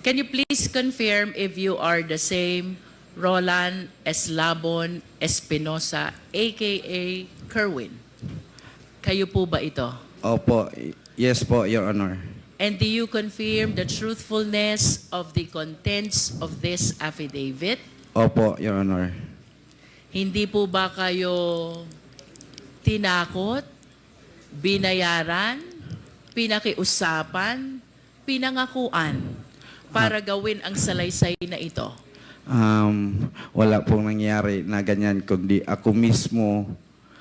Can you please confirm if you are the same Roland Eslabon Espinosa, aka Kerwin? Kayo po ba ito? Opo, yes po, Your Honor. And do you confirm the truthfulness of the contents of this affidavit? Opo, Your Honor. Hindi po ba kayo tinakot, binayaran, pinakiusapan, pinangakuan para gawin ang salaysay na ito? Wala pong nangyari na ganyan, kundi ako mismo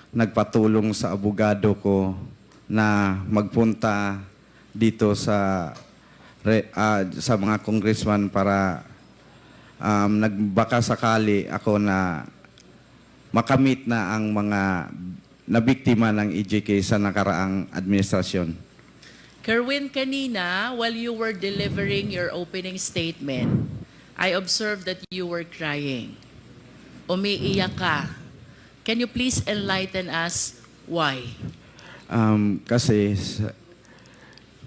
nagpatulong sa abogado ko na magpunta dito sa mga congressman para nagbaka sakali ako na makamit na ang mga nabiktima ng EJK sa nakaraang administrasyon. Kerwin, kanina, while you were delivering your opening statement, I observed that you were crying. Umiiyak ka. Can you please enlighten us why? Kasi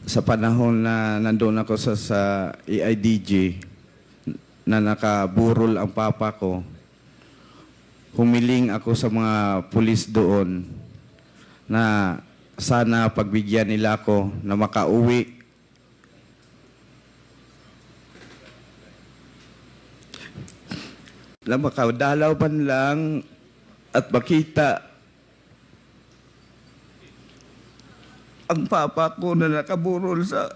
sa panahon na nandun ako sa AIDG na nakaburol ang papa ko, humiling ako sa mga pulis doon na sana pagbigyan nila ako na makauwi. Na makadalaw man lang at makita ang papa ko na nakaburol sa...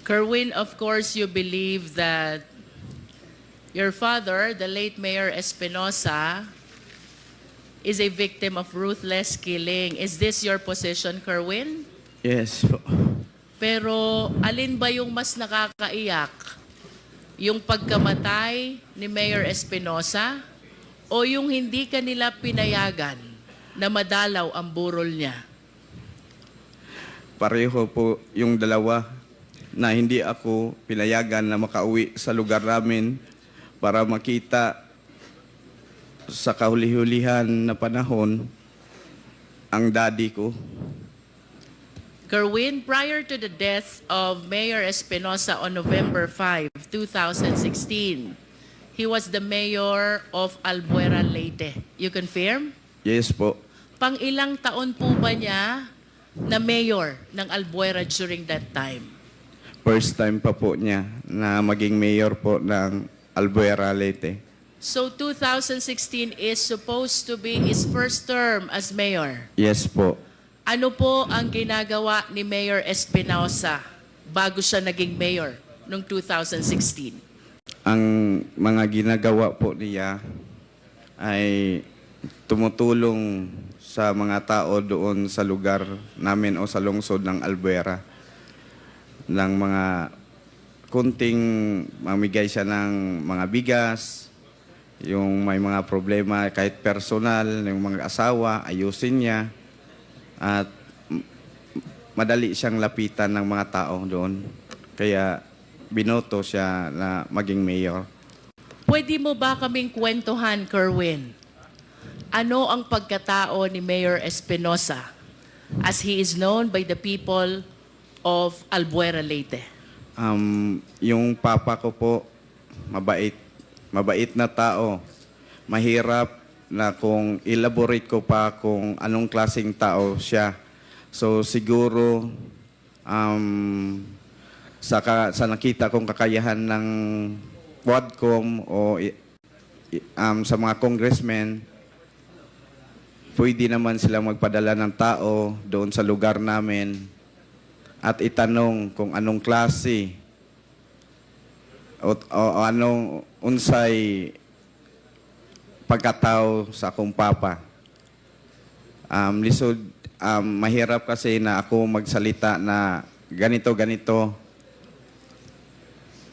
Kerwin, of course, you believe that your father, the late Mayor Espinosa, is a victim of ruthless killing. Is this your position, Kerwin? Yes po. Pero alin ba yung mas nakakaiyak? Yung pagkamatay ni Mayor Espinosa o yung hindi kanila pinayagan na madalaw ang burol niya? Pareho po yung dalawa na hindi ako pinayagan na makauwi sa lugar namin para makita sa kahuli-hulihan na panahon ang daddy ko. Kerwin, prior to the death of Mayor Espinosa on November 5, 2016, he was the mayor of Albuera, Leyte. You confirm? Yes po. Pang ilang taon po ba niya na mayor ng Albuera during that time? First time pa po niya na maging mayor po ng Albuera, Leyte. So 2016 is supposed to be his first term as mayor. Yes po. Ano po ang ginagawa ni Mayor Espinosa bago siya naging mayor noong 2016? Ang mga ginagawa po niya ay tumutulong sa mga tao doon sa lugar namin o sa lungsod ng Albuera ng mga kunting mamigay siya ng mga bigas, yung may mga problema kahit personal, yung mga asawa, ayusin niya at madali siyang lapitan ng mga tao doon. Kaya binoto siya na maging mayor. Pwede mo ba kaming kwentuhan, Kerwin? Ano ang pagkatao ni Mayor Espinosa as he is known by the people of Albuera, Leyte? Yung papa ko po, mabait. Mabait na tao. Mahirap na kung elaborate ko pa kung anong klaseng tao siya. So siguro sa nakita kong kakayahan ng Quadcom o sa mga congressmen, pwede naman sila magpadala ng tao doon sa lugar namin at itanong kung anong klase o anong unsay pagkatao sa akong papa. Lisod, mahirap kasi na ako magsalita na ganito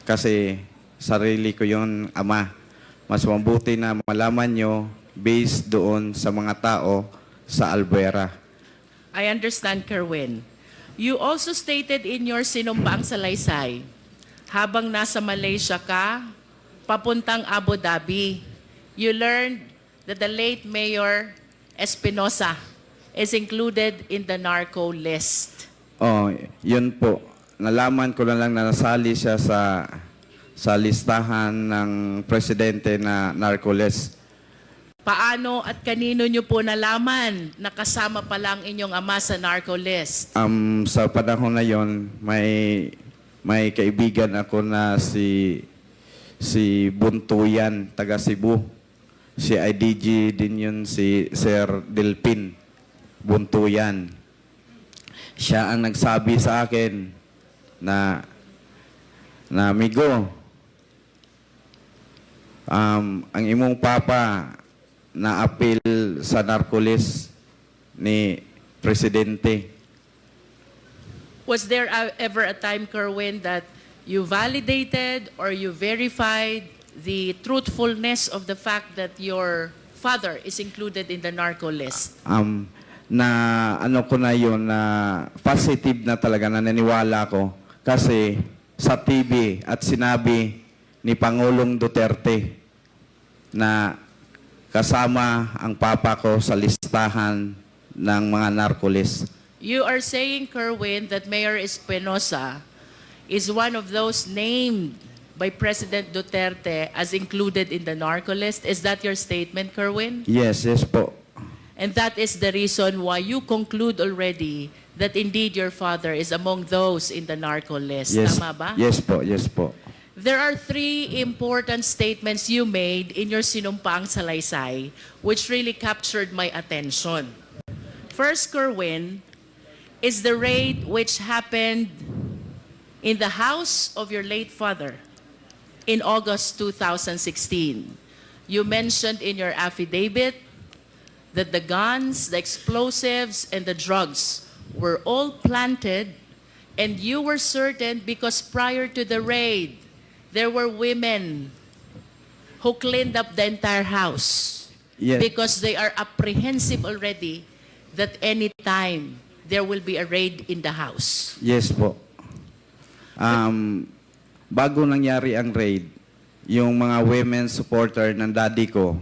kasi sarili ko yon, ama. Mas mabuti na malaman nyo based doon sa mga tao sa Albuera. I understand, Kerwin. You also stated in your sinumbaang salaysay, habang nasa Malaysia ka, papuntang Abu Dhabi, you learned that the late Mayor Espinosa is included in the narco list. Oh, yun po. Nalaman ko na lang na nasali siya sa listahan ng presidente na narco-list. Paano at kanino nyo po nalaman na kasama pa lang inyong ama sa narco list? Sa panahon na yon, may kaibigan ako na si Buntuyan, taga Cebu. Si IDG din yun, si Sir Delpin Buntuyan. Siya ang nagsabi sa akin na amigo, ang imong papa na apil sa narco-list ni Presidente. Was there ever a time, Kerwin, that you validated or you verified the truthfulness of the fact that your father is included in the narco list? Na ano ko na yun, na positive na talaga, na naniwala ko. Kasi sa TV at sinabi ni Pangulong Duterte na kasama ang papa ko sa listahan ng mga narco-list. You are saying, Kerwin, that Mayor Espinosa is one of those named by President Duterte as included in the narco list. Is that your statement, Kerwin? Yes po. And that is the reason why you conclude already that indeed your father is among those in the narco list. Yes, Tama ba? yes po. There are three important statements you made in your sinumpaang salaysay which really captured my attention. First, Kerwin, is the raid which happened in the house of your late father in August 2016. You mentioned in your affidavit that the guns, the explosives, and the drugs were all planted, and you were certain because prior to the raid, there were women who cleaned up the entire house. Yes. Because they are apprehensive already that any time there will be a raid in the house. Yes po. Bago nangyari ang raid, yung mga women supporter ng daddy ko,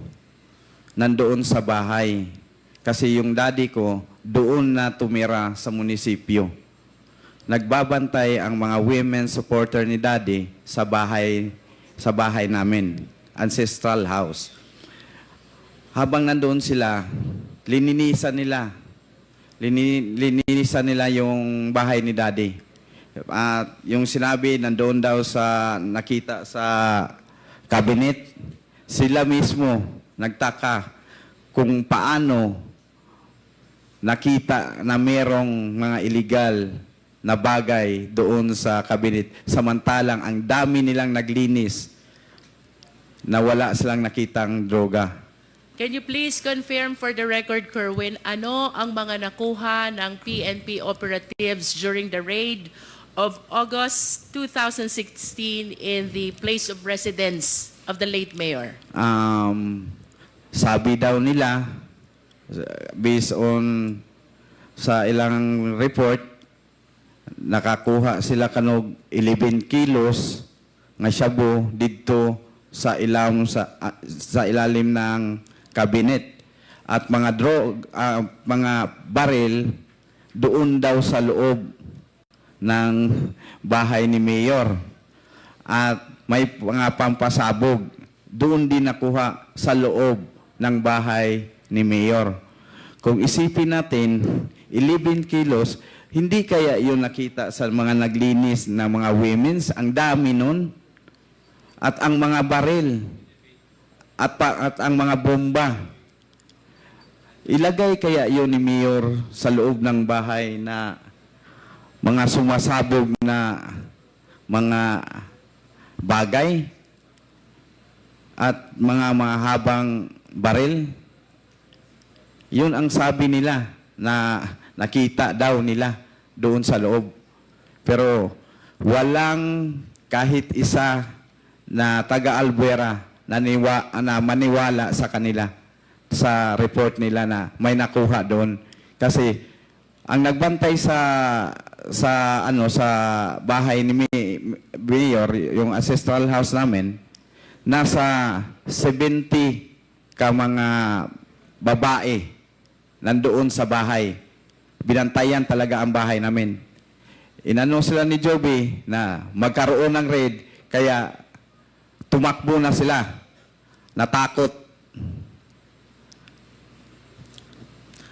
nandoon sa bahay. Kasi yung daddy ko, doon na tumira sa munisipyo. Nagbabantay ang mga women supporter ni daddy sa bahay namin, ancestral house. Habang nandoon sila, lininisan nila yung bahay ni daddy. At yung sinabi, nandoon daw nakita sa cabinet, sila mismo nagtaka kung paano nakita na merong mga illegal na bagay doon sa cabinet. Samantalang ang dami nilang naglinis na wala silang nakitang droga. Can you please confirm for the record, Kerwin, ano ang mga nakuha ng PNP operatives during the raid of August 2016 in the place of residence of the late mayor? Sabi daw nila, based on sa ilang report, nakakuha sila kanog 11 kilos nga shabu dito sa ilalim ng cabinet, at mga mga baril doon daw sa loob ng bahay ni mayor, at may mga pampasabog doon din nakuha sa loob ng bahay ni mayor. Kung isipin natin, 11 kilos, hindi kaya yun nakita sa mga naglinis na mga women's? Ang dami nun. At ang mga baril, at ang mga bomba, ilagay kaya yun ni mayor sa loob ng bahay na mga sumasabog na mga bagay at mga mahabang baril? Yun ang sabi nila na nakita daw nila doon sa loob. Pero walang kahit isa na taga-Albuera na maniwala sa kanila sa report nila na may nakuha doon. Kasi ang nagbantay sa bahay ni Mayor, yung ancestral house namin, nasa 70 ka mga babae nandoon sa bahay. Binantayan talaga ang bahay namin. Inano sila ni Joby na magkaroon ng raid, kaya tumakbo na sila. Natakot.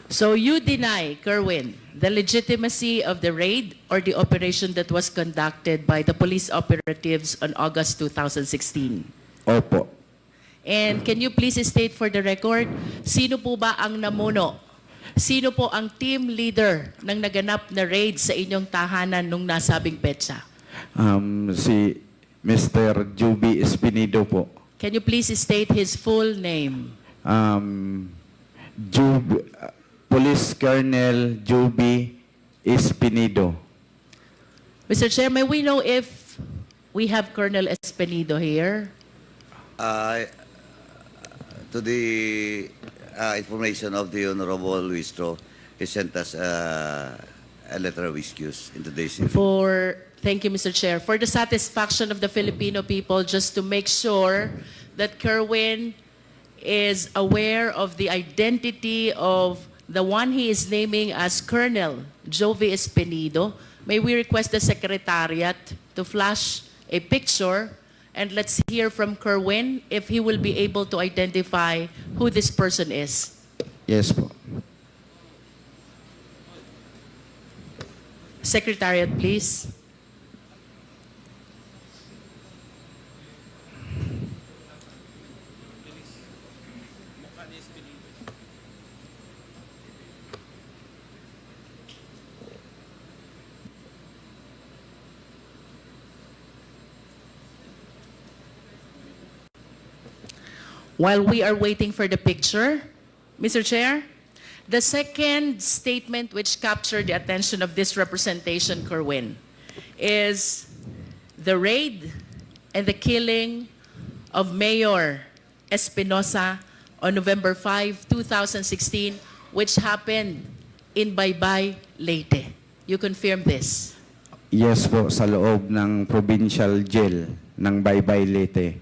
So you deny, Kerwin, the legitimacy of the raid or the operation that was conducted by the police operatives on August 2016? Opo. And can you please state for the record, sino po ba ang namuno? Sino po ang team leader ng naganap na raid sa inyong tahanan nung nasabing petsa? Si Mr. Joby Espinido po. Can you please state his full name? Police Colonel Joby Espinido. Mr. Chair, may we know if we have Colonel Espinido here? To the information of the Honorable Luistro, he sent us a letter of excuse in today's evening. Thank you, Mr. Chair. For the satisfaction of the Filipino people, just to make sure that Kerwin is aware of the identity of the one he is naming as Colonel Jovi Espinido, may we request the Secretariat to flash a picture, and let's hear from Kerwin if he will be able to identify who this person is. Yes po. Secretariat, please. While we are waiting for the picture, Mr. Chair, the second statement which captured the attention of this representation, Kerwin, is the raid and the killing of Mayor Espinosa on November 5, 2016, which happened in Baybay, Leyte. You confirm this? Yes po, sa loob ng provincial jail ng Baybay, Leyte.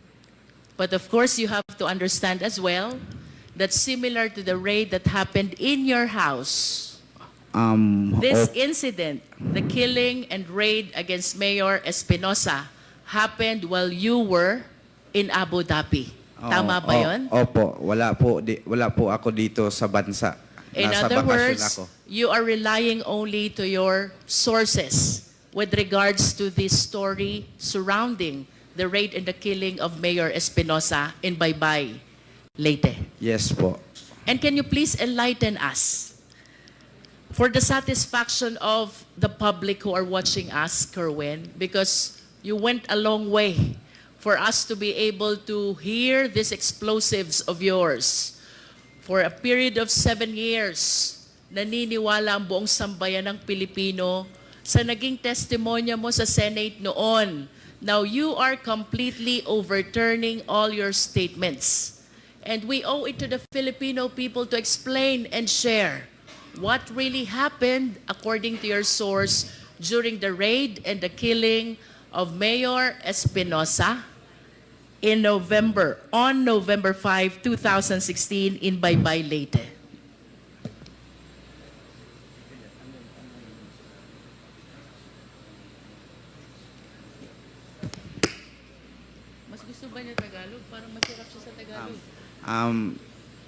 But of course, you have to understand as well that similar to the raid that happened in your house, this incident, the killing and raid against Mayor Espinosa, happened while you were in Abu Dhabi. Tama ba yun? Opo, wala po ako dito sa bansa. In Nasa other bakasyon words, ako. you are relying only to your sources with regards to this story surrounding the raid and the killing of Mayor Espinosa in Baybay, Leyte. Yes po. And can you please enlighten us, for the satisfaction of the public who are watching us, Kerwin, because you went a long way for us to be able to hear these explosives of yours. For a period of 7 years, naniniwala ang buong sambayan ng Pilipino sa naging testimonya mo sa Senate noon. Now, you are completely overturning all your statements. And we owe it to the Filipino people to explain and share what really happened according to your source during the raid and the killing of Mayor Espinosa on November 5, 2016 in Baybay, Leyte. Mas gusto ba niya Tagalog? Parang masarap siya sa Tagalog.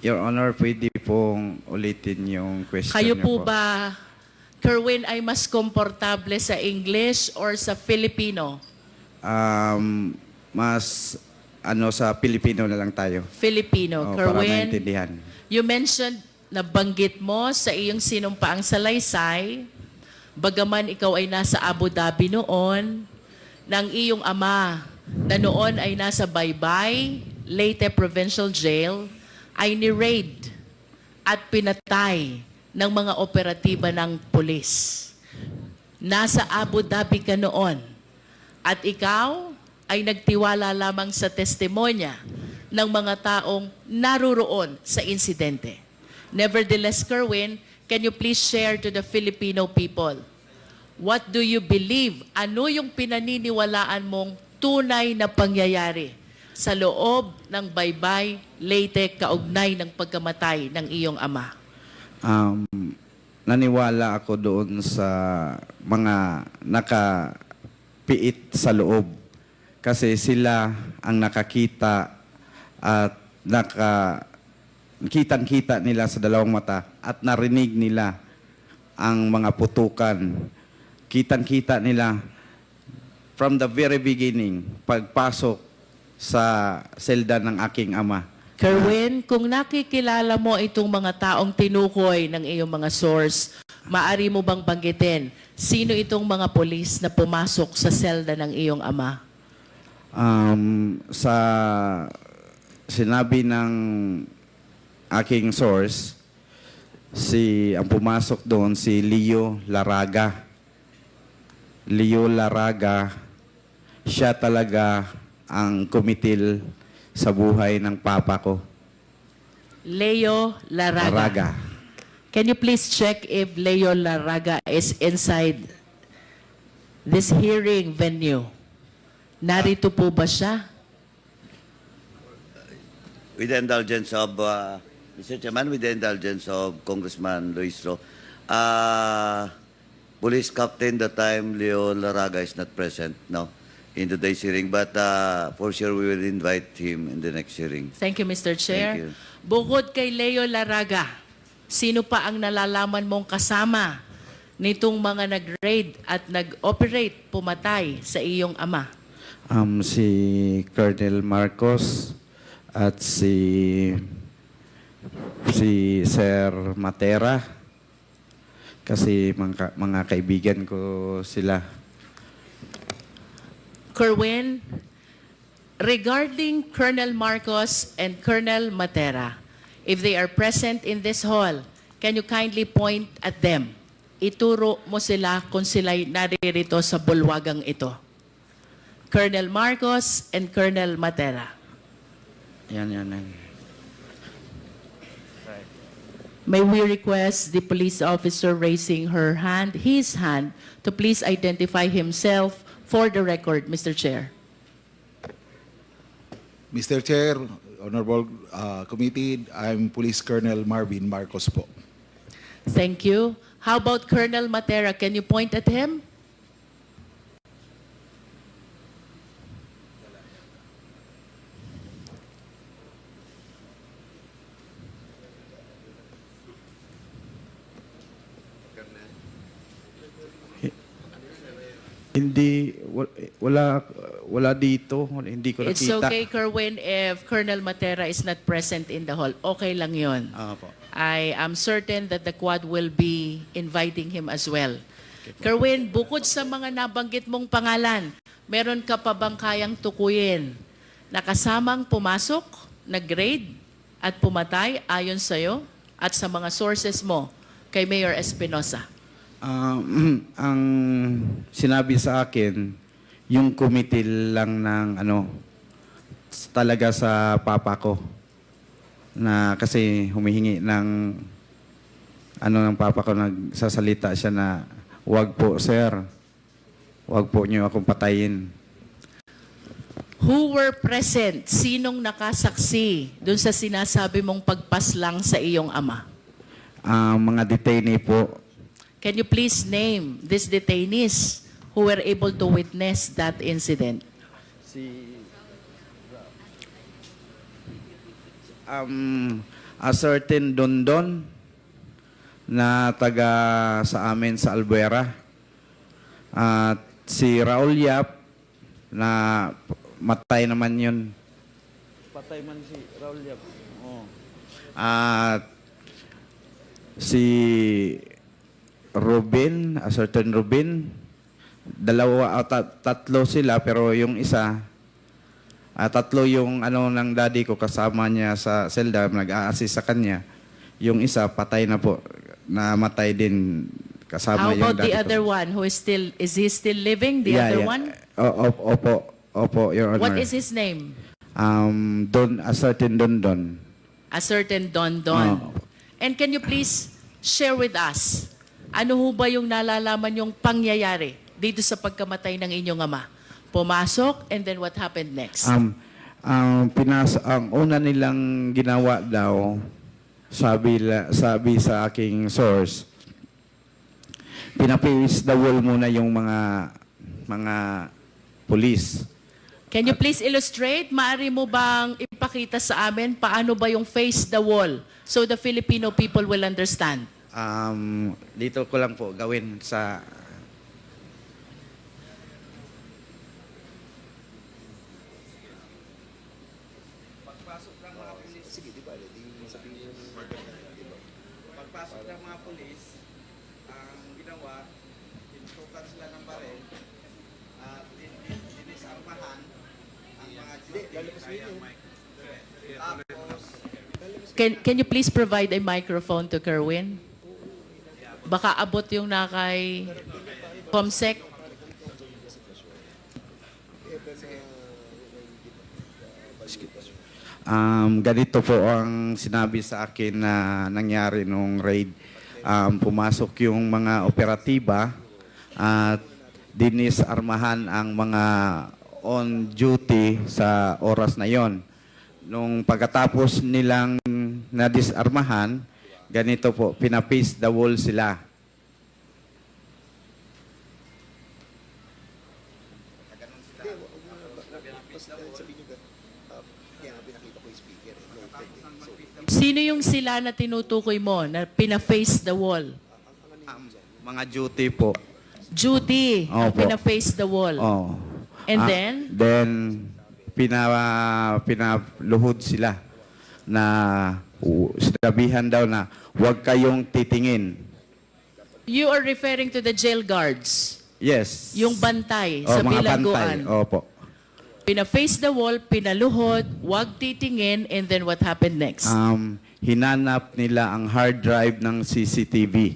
Your Honor, pwede pong ulitin yung question Kayo niyo po ba, Kerwin, ay mas komportable sa English or sa Filipino? Mas sa Pilipino na lang tayo. Filipino. Para Kerwin, maintindihan. you mentioned, nabanggit mo sa iyong sinumpaang salaysay, bagaman ikaw ay nasa Abu Dhabi noon, ng iyong ama na noon ay nasa Baybay, Leyte Provincial Jail, ay ni-raid at pinatay ng mga operatiba ng pulis. Nasa Abu Dhabi ka noon at ikaw ay nagtiwala lamang sa testimonya ng mga taong naruroon sa insidente. Nevertheless, Kerwin, can you please share to the Filipino people, what do you believe? Ano yung pinaniniwalaan mong tunay na pangyayari sa loob ng Baybay, Leyte, kaugnay ng pagkamatay ng iyong ama? Naniwala ako doon sa mga nakapiit sa loob. Kasi sila ang nakakita at kitang-kita nila sa dalawang mata at narinig nila ang mga putukan. Kitang-kita nila from the very beginning, pagpasok sa selda ng aking ama. Kerwin, kung nakikilala mo itong mga taong tinukoy ng iyong mga source, maari mo bang banggitin sino itong mga polis na pumasok sa selda ng iyong ama? Sa sinabi ng aking source, ang pumasok doon si Leo Laraga. Leo Laraga, siya talaga ang kumitil sa buhay ng papa ko. Leo Laraga. Laraga. Can you please check if Leo Laraga is inside this hearing venue? Narito po ba siya? With the indulgence of, Mr. Chairman, with the indulgence of Congressman Luistro, Police Captain that time, Leo Laraga, is not present, no, in today's hearing, but for sure we will invite him in the next hearing. Thank you, Mr. Chair. Thank you. Bukod kay Leo Laraga, sino pa ang nalalaman mong kasama nitong mga nag-raid at nag-operate pumatay sa iyong ama? Si Colonel Marcos at si Sir Matera. Kasi mga kaibigan ko sila. Kerwin, regarding Colonel Marcos and Colonel Matera, if they are present in this hall, can you kindly point at them? Ituro mo sila kung sila'y naririto sa bulwagang ito. Colonel Marcos and Colonel Matera. Yan. May we request the police officer raising his hand, to please identify himself for the record, Mr. Chair. Mr. Chair, Honorable Committee, I'm Police Colonel Marvin Marcos po. Thank you. How about Colonel Matera? Can you point at him? Hindi, wala dito. Hindi ko It's nakita. okay, Kerwin, if Colonel Matera is not present in the hall. Okay lang yun. Po. I am certain that the Quad will be inviting him as well. Kerwin, bukod sa mga nabanggit mong pangalan, meron ka pa bang kayang tukuyin na kasamang pumasok, nag-raid, at pumatay ayon sa'yo at sa mga sources mo kay Mayor Espinosa? Ang sinabi sa akin, yung kumitil lang ng talaga sa papa ko. Na kasi humihingi ng ng papa ko, nagsasalita siya na, "Wag po, sir. Wag po niyo akong patayin." Who were present? Sinong nakasaksi dun sa sinasabi mong pagpaslang sa iyong ama? Mga detainee po. Can you please name these detainees who were able to witness that incident? A certain Dondon na taga sa amin sa Albuera. At si Raul Yap na matay naman yun. Patay man si Raul Yap. At si Ruben, a certain Ruben, tatlo sila, pero yung isa, tatlo yung ng daddy ko, kasama niya sa selda, nag-a-assist sa kanya. Yung isa, patay na po, namatay din kasama How yung about the daddy other ko. one who is he still living? The other one? Opo, Your Honor. What is his name? A certain Dondon. A certain Don Don. Oh. And can you please share with us, ano ho ba yung nalalaman yung pangyayari dito sa pagkamatay ng inyong ama? Pumasok, and then what happened next? Ang una nilang ginawa daw, sabi sa aking source, pinapis the wall muna yung mga pulis. Can you please illustrate? Maaari mo bang ipakita sa amin paano ba yung face the wall so the Filipino people will understand? Dito ko lang po gawin sa pagpasok ng mga pulis, ang ginawa, tinutukan sila ng baril at dinisarmahan ang mga Can you please provide a microphone to Kerwin? Baka abot yung nakay Comsec. Ganito po ang sinabi sa akin na nangyari nung raid. Pumasok yung mga operatiba at dinisarmahan ang mga on duty sa oras na yon. Nung pagkatapos nilang nadisarmahan, ganito po, pinapis the wall sila. Sino yung sila na tinutukoy mo na pina-face the wall? Mga duty po. Judy, ang Opo. pina-face the wall. Oh. And then? Then, pinaluhod sila na sinabihan daw na huwag kayong titingin. You are referring to the jail guards. Yes. Yung bantay sa mga bilangguan. bantay. Opo. Pina-face the wall, pinaluhod, wag titingin, and then what happened next? Hinanap nila ang hard drive ng CCTV.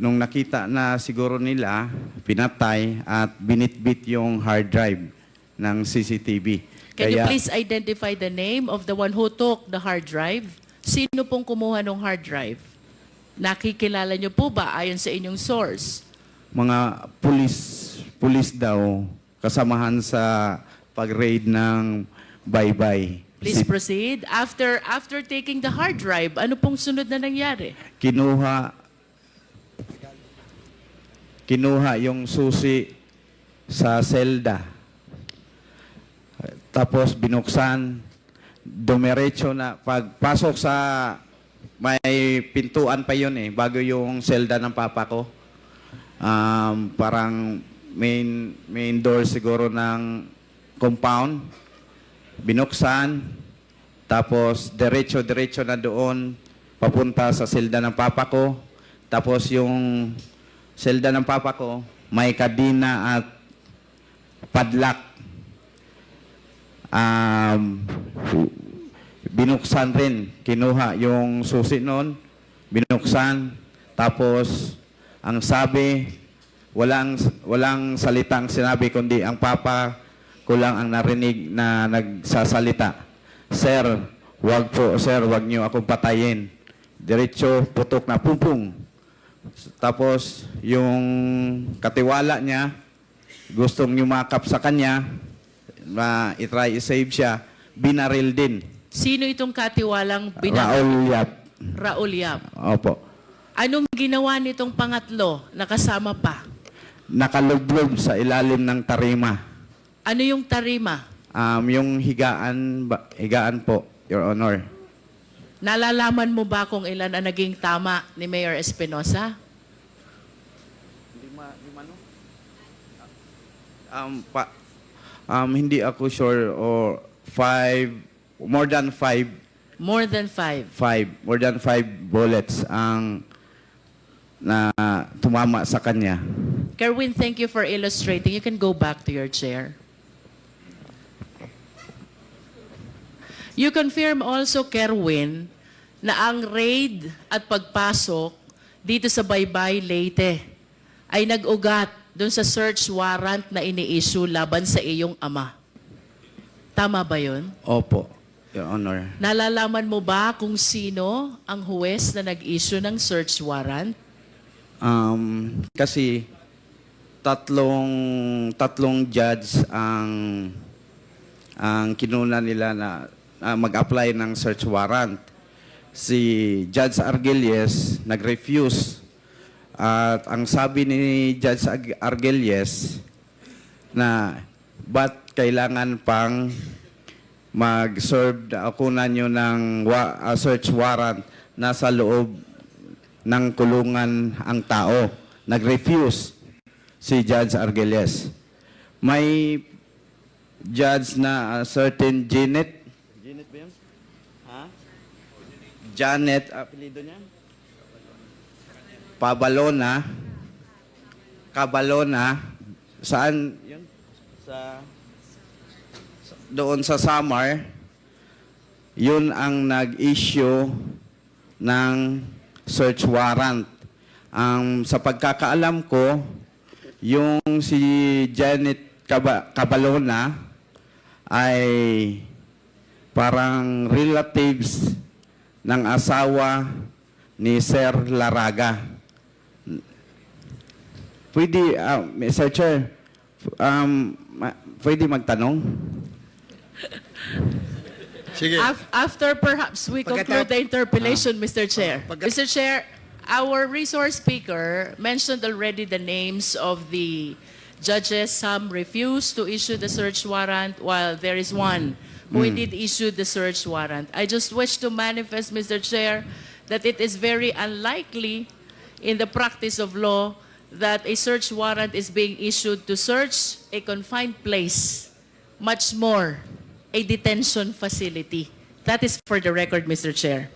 Nung nakita na siguro nila, pinatay at binitbit yung hard drive ng CCTV. Can you please identify the name of the one who took the hard drive? Sino pong kumuha ng hard drive? Nakikilala niyo po ba ayon sa inyong source? Mga pulis daw, kasamahan sa pag-raid ng Baybay. Please proceed. After taking the hard drive, ano pong sunod na nangyari? Kinuha yung susi sa selda. Tapos binuksan, dumiretso na. Pagpasok sa, may pintuan pa yun bago yung selda ng papa ko. Parang main door siguro ng compound. Binuksan, tapos diretso na doon, papunta sa selda ng papa ko. Tapos yung selda ng papa ko, may kadina at padlock. Binuksan rin, kinuha yung susi noon, binuksan, tapos ang sabi, walang salitang sinabi kundi ang papa ko lang ang narinig na nagsasalita. Sir, wag niyo akong patayin. Diretso, putok na pumpung. Tapos yung katiwala niya, gustong yumakap sa kanya, i-try i-save siya, binaril din. Sino itong katiwalang Raul Yap. Raul Yap. Opo. Anong ginawa nitong pangatlo na kasama pa? Nakalublob sa ilalim ng tarima. Ano yung tarima? Yung higaan po, Your Honor. Nalalaman mo ba kung ilan ang naging tama ni Mayor Espinosa? Hindi ako sure or more than five bullets ang na tumama sa kanya. Kerwin, thank you for illustrating. You can go back to your chair. You confirm also, Kerwin, na ang raid at pagpasok dito sa Baybay, Leyte ay nag-ugat doon sa search warrant na ini-issue laban sa iyong ama. Tama ba yun? Opo, Your Honor. Nalalaman mo ba kung sino ang huwes na nag-issue ng search warrant? Kasi tatlong judge ang kinuna nila na mag-apply ng search warrant. si Judge Argelies nag-refuse. At ang sabi ni Judge Argelies na ba't kailangan pang mag-serve ako na nyo ng search warrant nasa loob ng kulungan ang tao. Nag-refuse si Judge Argelies. May judge na certain Janet ba yun? Ha? Janet, apelido niya? Cabalona. Saan yun? Doon sa Samar, yun ang nag-issue ng search warrant. Sa pagkakaalam ko, yung si Janet Cabalona ay parang relatives ng asawa ni Sir Laraga. Pwede, Mr. Chair, pwede magtanong? Sige. After perhaps we conclude the interpellation, Mr. Chair. Mr. Chair, our resource speaker mentioned already the names of the judges. Some refused to issue the search warrant while there is one who indeed issued the search warrant. I just wish to manifest, Mr. Chair, that it is very unlikely in the practice of law that a search warrant is being issued to search a confined place, much more a detention facility. That is for the record, Mr. Chair.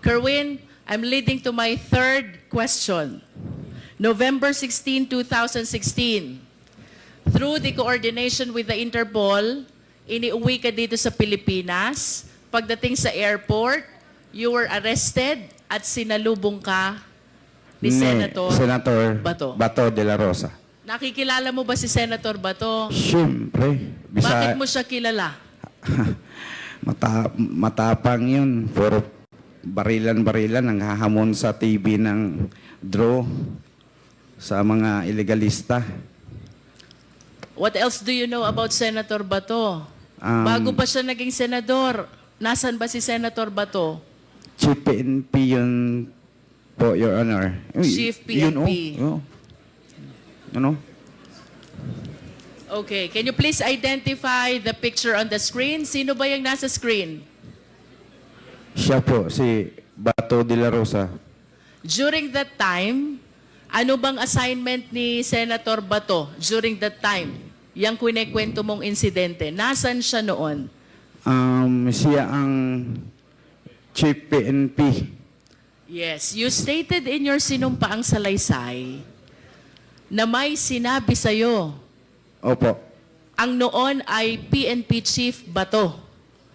Kerwin, I'm leading to my third question. November 16, 2016, through the coordination with the Interpol, iniuwi ka dito sa Pilipinas. Pagdating sa airport, you were arrested at sinalubong ka ni Senator Bato de la Rosa. Nakikilala mo ba si Senator Bato? Siyempre. Bakit mo siya kilala? Matapang yun. Puro barilan-barilan ang hahamon sa TV ng draw sa mga illegalista. What else do you know about Senator Bato? Bago pa siya naging senador, nasan ba si Senator Bato? Chief PNP yun po, Your Honor. Chief PNP. Yun, ano? Okay, can you please identify the picture on the screen? Sino ba yung nasa screen? Siya po, si Bato de la Rosa. During that time, ano bang assignment ni Senator Bato during that time? Yang kwento mong insidente. Nasaan siya noon? Siya ang Chief PNP. Yes, you stated in your sinumpaang salaysay na may sinabi sa'yo. Opo. Ang noon ay PNP Chief Bato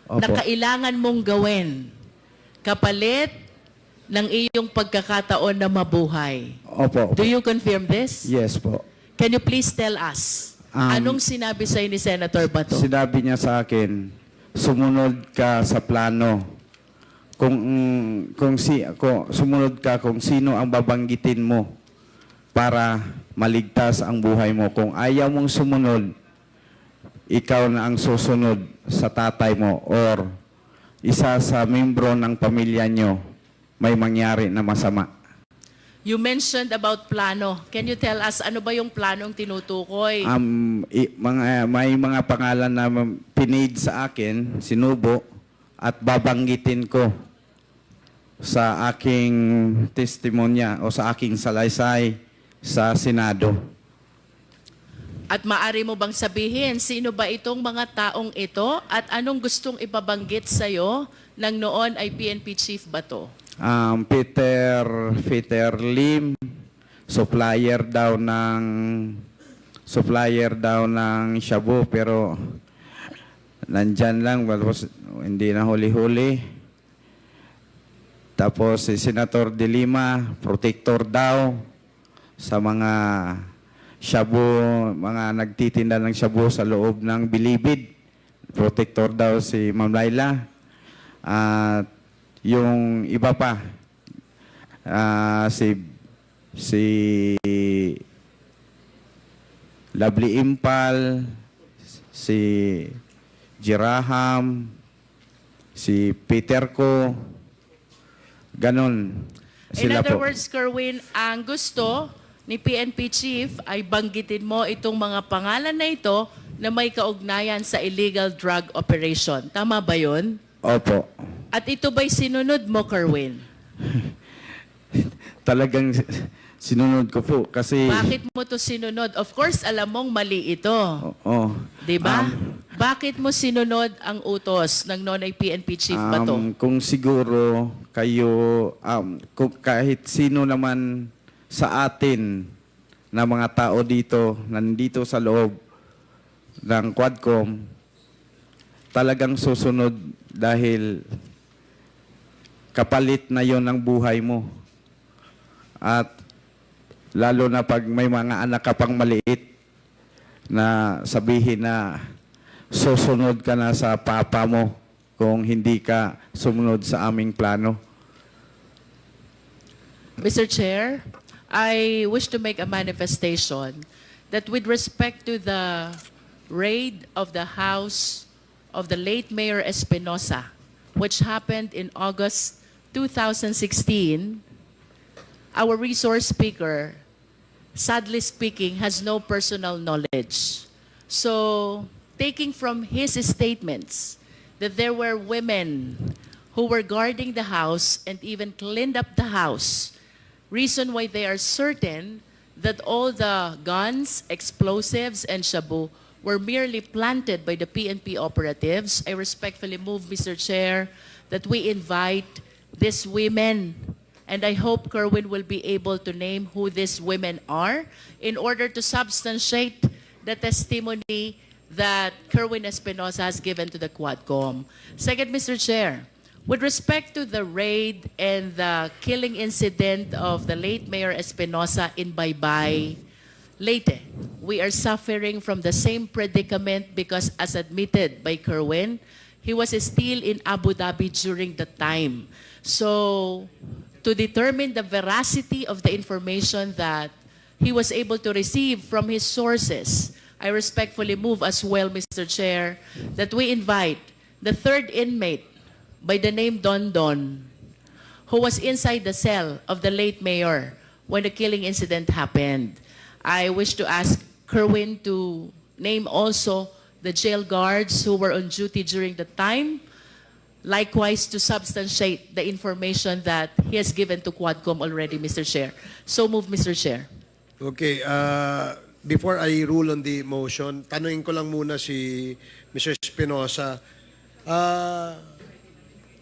Opo. na kailangan mong gawin kapalit ng iyong pagkakataon na mabuhay. Opo. Do you confirm this? Yes po. Can you please tell us, anong sinabi sa'yo ni Senator Bato? Sinabi niya sa akin, sumunod ka sa plano. Sumunod ka kung sino ang babanggitin mo para maligtas ang buhay mo. Kung ayaw mong sumunod, ikaw na ang susunod sa tatay mo or isa sa membro ng pamilya nyo may mangyari na masama. You mentioned about plano. Can you tell us ano ba yung planong tinutukoy? May mga pangalan na pinid sa akin, sinubo, at babanggitin ko sa aking testimonya o sa aking salaysay sa Senado. At maari mo bang sabihin, sino ba itong mga taong ito at anong gustong ibabanggit sa'yo ng noon ay PNP Chief Bato? Peter Lim, supplier daw ng shabu, pero nandyan lang, hindi na huli-huli. Tapos si Senator De Lima, protector daw sa mga shabu, mga nagtitinda ng shabu sa loob ng Bilibid. Protector daw si Ma'am Laila. At yung iba pa, si Lovely Impal, si Jiraham, si Peter Ko, Ganon. In Sila other po. words, Kerwin, ang gusto ni PNP Chief ay banggitin mo itong mga pangalan na ito na may kaugnayan sa illegal drug operation. Tama ba yun? Opo. At ito ba'y sinunod mo, Kerwin? Talagang sinunod ko po kasi... Bakit mo to sinunod? Of course, alam mong mali ito. Oo. Di ba? Bakit mo sinunod ang utos ng Nonoy PNP Chief ba to? Kung siguro kayo, kung kahit sino naman sa atin na mga tao dito, nandito sa loob ng Quadcom, talagang susunod dahil kapalit na yon ng buhay mo. At lalo na pag may mga anak ka pang maliit na sabihin na susunod ka na sa papa mo kung hindi ka sumunod sa aming plano. Mr. Chair, I wish to make a manifestation that with respect to the raid of the house of the late Mayor Espinosa, which happened in August 2016, our resource speaker, sadly speaking, has no personal knowledge. So, taking from his statements that there were women who were guarding the house and even cleaned up the house, reason why they are certain that all the guns, explosives, and shabu were merely planted by the PNP operatives, I respectfully move, Mr. Chair, that we invite these women, and I hope Kerwin will be able to name who these women are in order to substantiate the testimony that Kerwin Espinosa has given to the Quadcom. Second, Mr. Chair, with respect to the raid and the killing incident of the late Mayor Espinosa in Baybay, Leyte, we are suffering from the same predicament because, as admitted by Kerwin, he was still in Abu Dhabi during the time. So, to determine the veracity of the information that he was able to receive from his sources, I respectfully move as well, Mr. Chair, that we invite the third inmate by the name Don Don, who was inside the cell of the late mayor when the killing incident happened. I wish to ask Kerwin to name also the jail guards who were on duty during the time, likewise to substantiate the information that he has given to Quadcom already, Mr. Chair. So move, Mr. Chair. Okay, before I rule on the motion, tanungin ko lang muna si Mr. Espinosa.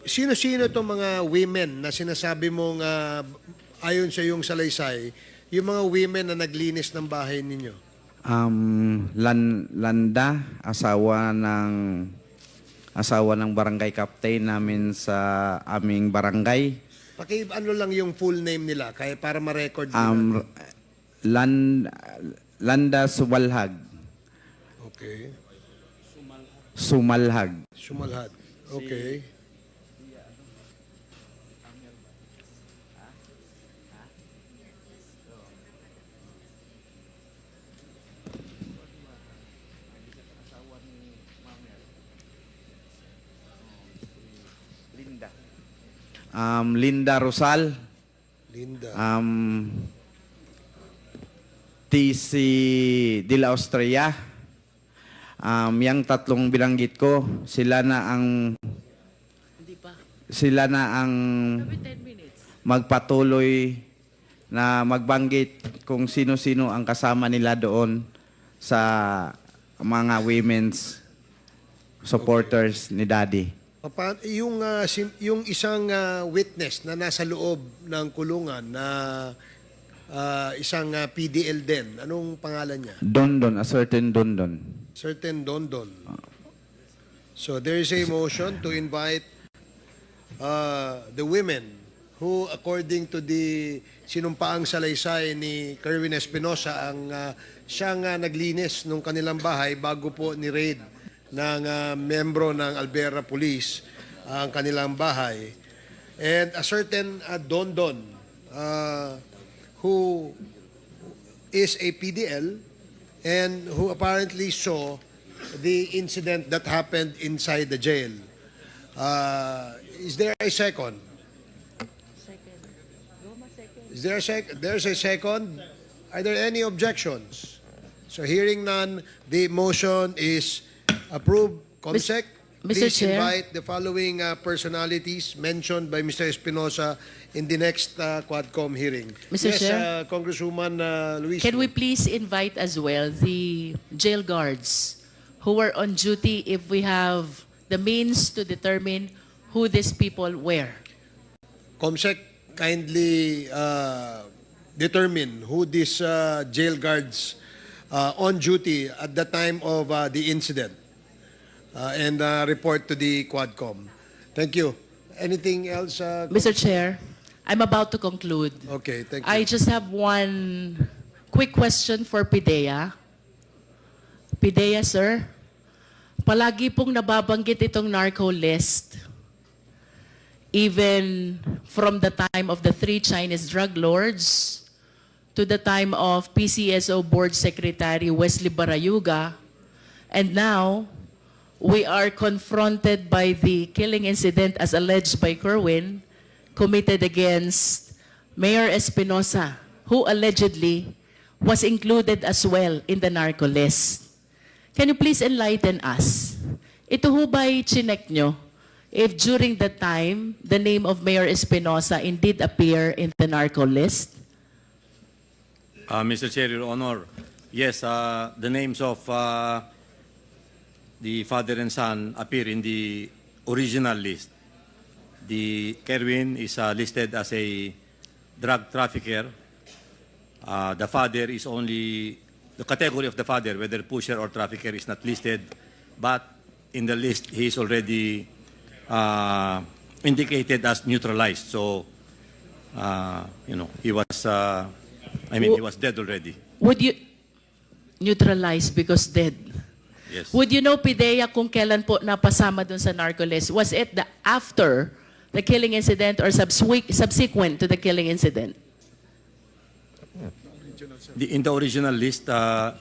Sino-sino itong mga women na sinasabi mong ayon sa iyong salaysay, yung mga women na naglinis ng bahay ninyo? Landa, asawa ng barangay captain namin sa aming barangay. Ano lang yung full name nila kaya para ma-record nila. Landa Sumalhag. Okay. Sumalhag. Sumalhad. Okay. Linda Rosal. Linda. TC de la Austria. Yang tatlong binanggit ko, sila na ang Maybe 10 minutes. magpatuloy na magbanggit kung sino-sino ang kasama nila doon sa mga women's supporters ni Daddy. Yung isang witness na nasa loob ng kulungan na isang PDL din, anong pangalan niya? Dondon, a certain Dondon. Certain Dondon. So there is a motion to invite the women who, according to the sinumpaang salaysay ni Kerwin Espinosa, ang siyang naglinis ng kanilang bahay bago po ni-raid ng membro ng Albuera Police ang kanilang bahay. And a certain Dondon who is a PDL and who apparently saw the incident that happened inside the jail. Is there a second? There's a second. Are there any objections? So hearing none, the motion is approved. Comsec, Mr. please Chair. invite the following personalities mentioned by Mr. Espinosa in the next Quadcom hearing. Mr. Yes, Chair. Congresswoman Luis. Can we please invite as well the jail guards who were on duty if we have the means to determine who these people were? Comsec, kindly determine who these jail guards on duty at the time of the incident and report to the Quadcom. Thank you. Anything else? Mr. Chair, I'm about to conclude. Okay, thank you. I just have one quick question for PIDEA. PIDEA, sir, palagi pong nababanggit itong narco list. Even from the time of the 3 Chinese drug lords to the time of PCSO Board Secretary Wesley Barayuga, and now we are confronted by the killing incident as alleged by Kerwin committed against Mayor Espinosa, who allegedly was included as well in the narco list. Can you please enlighten us? Ito ho ba'y chinek nyo if during the time the name of Mayor Espinosa indeed appear in the narco list? Mr. Chair, Your Honor, yes, the names of the father and son appear in the original list. The Kerwin is listed as a drug trafficker. The father is only, the category of the father, whether pusher or trafficker, is not listed, but in the list he is already indicated as neutralized. So, he was, he was dead already. Would you neutralize because dead? Yes. Would you know, PIDEA, kung kailan po napasama dun sa narco list? Was it the after the killing incident or subsequent to the killing incident? In the original list,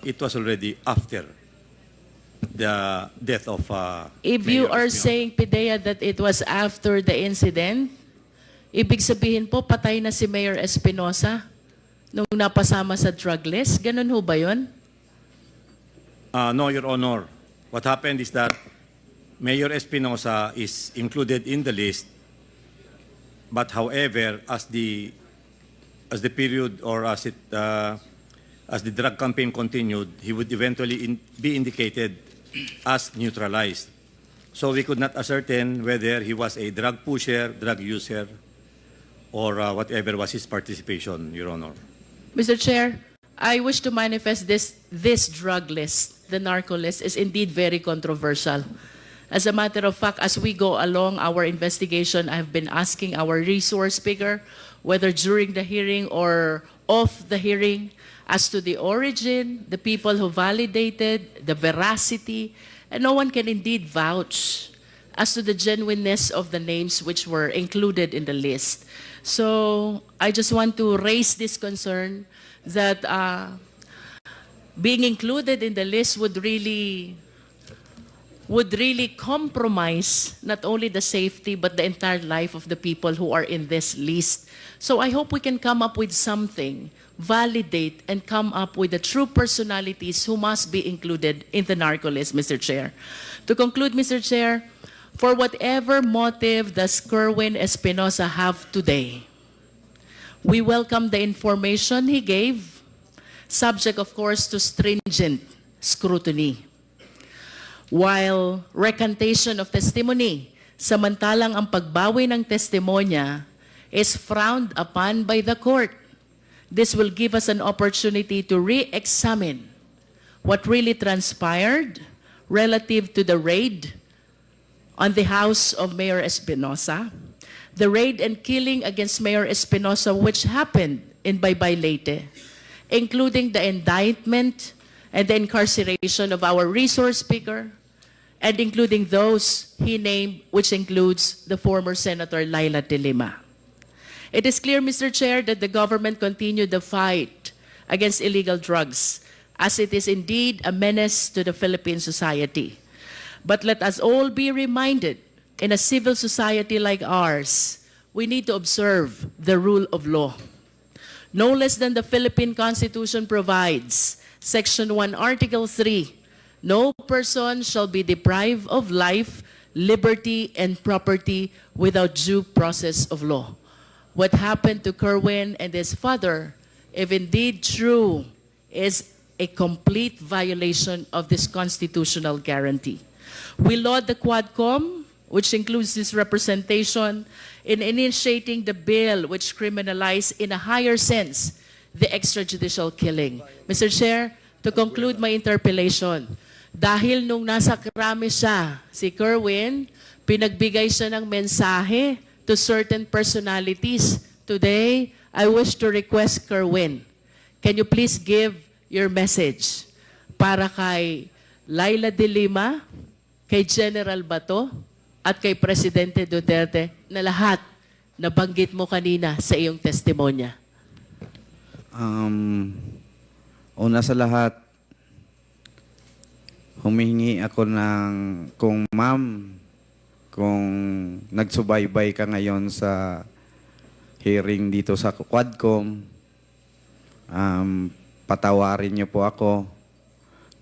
it was already after the death of If Mayor you are Espinosa. saying, PIDEA, that it was after the incident, ibig sabihin po, patay na si Mayor Espinosa nung napasama sa drug list? Ganun ho ba yun? No, Your Honor. What happened is that Mayor Espinosa is included in the list, but however, as the period or as the drug campaign continued, he would eventually be indicated as neutralized. So we could not ascertain whether he was a drug pusher, drug user, or whatever was his participation, Your Honor. Mr. Chair, I wish to manifest this drug list, the narco list, is indeed very controversial. As a matter of fact, as we go along our investigation, I have been asking our resource speaker, whether during the hearing or off the hearing, as to the origin, the people who validated, the veracity, and no one can indeed vouch as to the genuineness of the names which were included in the list. So I just want to raise this concern that being included in the list would really compromise not only the safety but the entire life of the people who are in this list. So I hope we can come up with something, validate, and come up with the true personalities who must be included in the narco list, Mr. Chair. To conclude, Mr. Chair, for whatever motive does Kerwin Espinosa have today, we welcome the information he gave, subject, of course, to stringent scrutiny. While recantation of testimony, samantalang ang pagbawi ng testimonya is frowned upon by the court. This will give us an opportunity to re-examine what really transpired relative to the raid on the house of Mayor Espinosa, the raid and killing against Mayor Espinosa which happened in Baybay Leyte, including the indictment and the incarceration of our resource speaker, and including those he named, which includes the former Senator Laila De Lima. It is clear, Mr. Chair, that the government continued the fight against illegal drugs, as it is indeed a menace to the Philippine society. But let us all be reminded, in a civil society like ours, we need to observe the rule of law. no less than the Philippine Constitution provides, Section 1, Article 3, no person shall be deprived of life, liberty, and property without due process of law. What happened to Kerwin and his father, if indeed true, is a complete violation of this constitutional guarantee. We laud the Quadcom, which includes this representation, in initiating the bill which criminalizes in a higher sense the extrajudicial killing. Mr. Chair, to conclude my interpellation, dahil nung nasa krami siya, si Kerwin, pinagbigay siya ng mensahe to certain personalities. Today, I wish to request Kerwin, can you please give your message para kay Laila de Lima, kay General Bato, at kay Presidente Duterte na lahat nabanggit mo kanina sa iyong testimonya? Una sa lahat, humihingi ako ng, kung ma'am, kung nagsubaybay ka ngayon sa hearing dito sa Quadcom, patawarin niyo po ako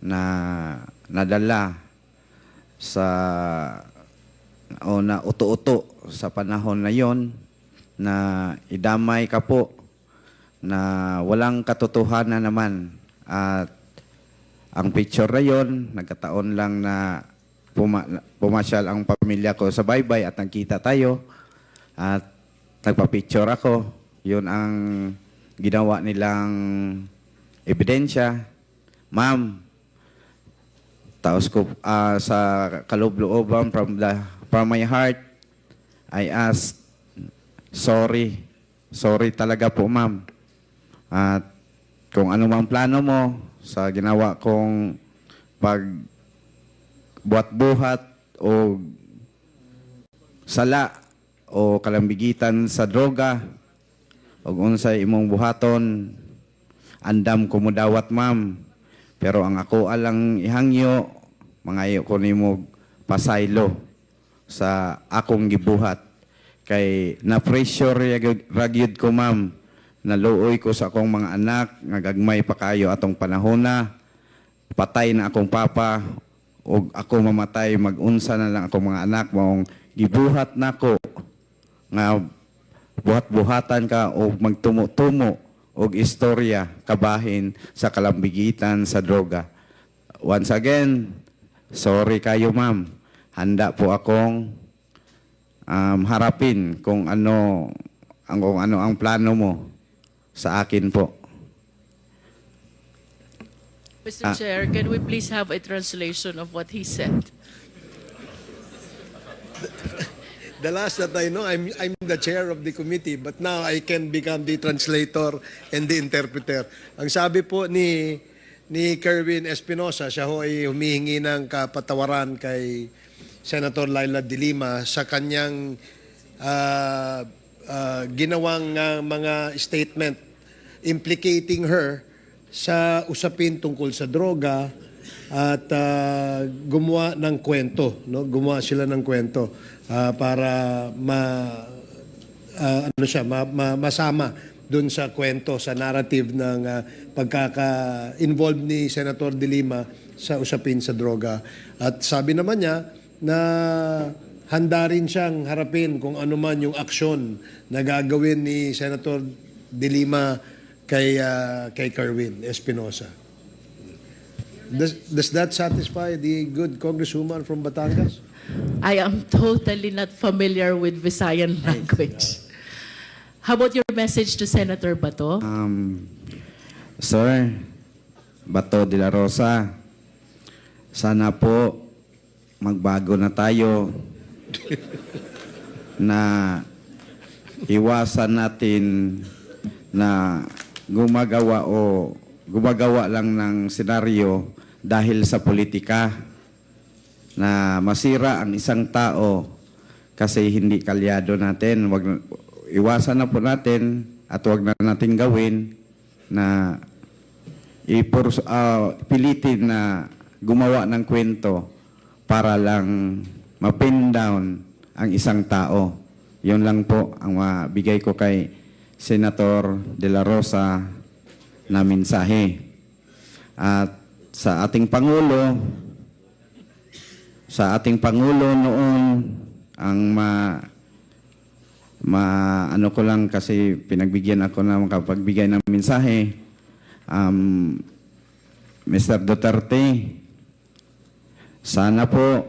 na nadala sa o na uto-uto sa panahon na yon na idamay ka po na walang katotohanan naman. At ang picture na yon, nagkataon lang na pumasyal ang pamilya ko sa baybay at nagkita tayo at nagpa-picture ako. Yun ang ginawa nilang ebidensya. Ma'am, taos ko sa kaloob-looban from my heart, I ask, sorry. Sorry talaga po, ma'am. At kung ano mang plano mo sa ginawa kong pagbuhat-buhat o sala o kalambigitan sa droga o unsay imong buhaton, andam ko mo dawat, ma'am. Pero ang ako alang ihangyo, mangayo ko nimo pasaylo sa akong gibuhat. Kay na-pressure ragyod ko, ma'am. Naluoy ko sa akong mga anak, ngagagmay pa kayo atong panahon na. Patay na akong papa, o ako mamatay, mag-unsa na lang akong mga anak, maong gibuhat na ko. Nga buhat-buhatan ka o magtumo-tumo o istorya kabahin sa kalambigitan sa droga. Once again, sorry kayo, ma'am. Handa po akong harapin kung ano ang plano mo sa akin po. Mr. Chair, can we please have a translation of what he said? The last that I know, I'm the chair of the committee, but now I can become the translator and the interpreter. Ang sabi po ni Kerwin Espinosa, siya ho ay humihingi ng kapatawaran kay Senator Laila de Lima sa kanyang ginawang mga statement implicating her sa usapin tungkol sa droga at gumawa ng kwento, no? Gumawa sila ng kwento para masama dun sa kwento, sa narrative ng pagkaka-involved ni Senator de Lima sa usapin sa droga. At sabi naman niya na handa rin siyang harapin kung ano man yung aksyon na gagawin ni Senator de Lima kay Kerwin Espinosa. Does that satisfy the good congresswoman from Batangas? I am totally not familiar with Visayan language. How about your message to Senator Bato? Sir, Bato de la Rosa, sana po magbago na tayo na iwasan natin na gumagawa lang ng senaryo dahil sa politika na masira ang isang tao kasi hindi kalyado natin. Iwasan na po natin at wag na natin gawin na pilitin na gumawa ng kwento para lang mapin down ang isang tao. Yun lang po ang mabigay ko kay Senator De La Rosa na mensahe. At sa ating Pangulo noon, ang ano ko lang kasi pinagbigyan ako na makapagbigay ng mensahe, Mr. Duterte, sana po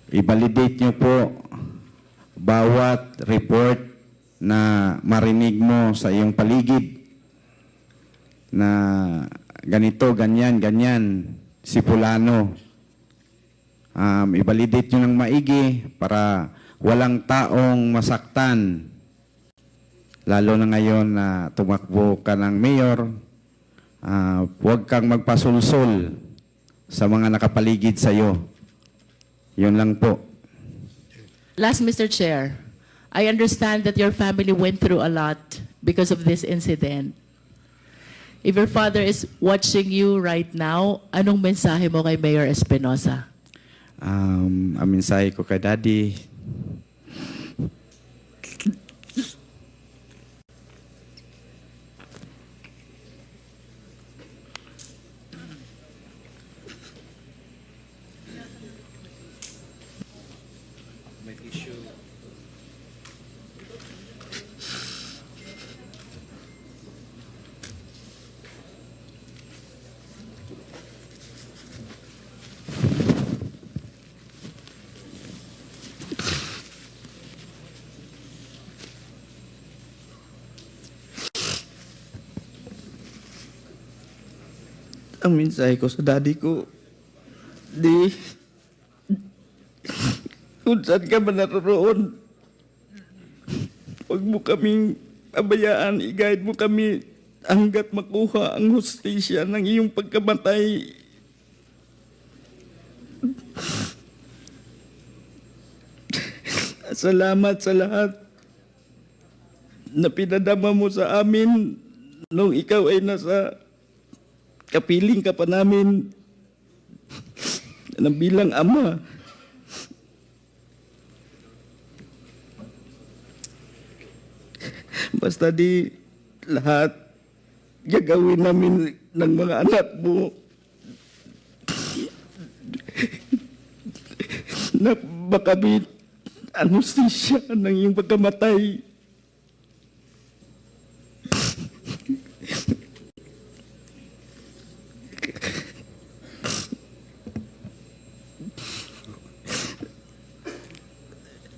i-validate niyo po bawat report na marinig mo sa iyong paligid na ganito, ganyan, si Fulano. I-validate nyo ng maigi para walang taong masaktan. Lalo na ngayon na tumakbo ka ng mayor, huwag kang magpasulsul sa mga nakapaligid sa iyo. Yun lang po. Last, Mr. Chair, I understand that your family went through a lot because of this incident. If your father is watching you right now, anong mensahe mo kay Mayor Espinosa? Ang mensahe ko kay Daddy, ang mensahe ko sa daddy ko, kung saan ka man naroon, huwag mo kaming pabayaan, i-guide mo kami hanggat makuha ang hustisya ng iyong pagkamatay. Salamat sa lahat na pinadama mo sa amin nung ikaw ay nasa kapiling ka pa namin ng bilang ama. Basta di lahat gagawin namin ng mga anak mo na makamit ang hustisya ng iyong pagkamatay.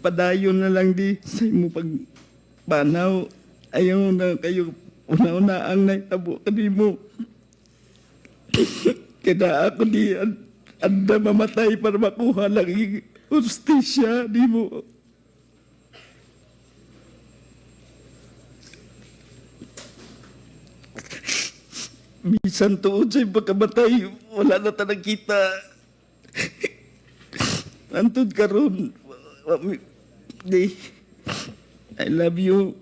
Padayon na lang di sa imo pagpanaw. Ayaw na kayo una-una ang naitabo kanimo. Kaya ako di anda mamatay para makuha lang yung hustisya di mo. Bisan tuod sa iyong pagkamatay, wala na tanang kita. Antod karon. I love you.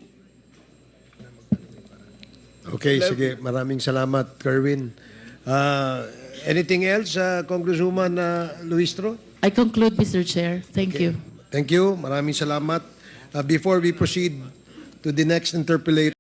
Okay, sige. Maraming salamat, Kerwin. Anything else, Congresswoman Luistro? I conclude, Mr. Chair. Thank you. Thank you. Maraming salamat. Before we proceed to the next interpellation,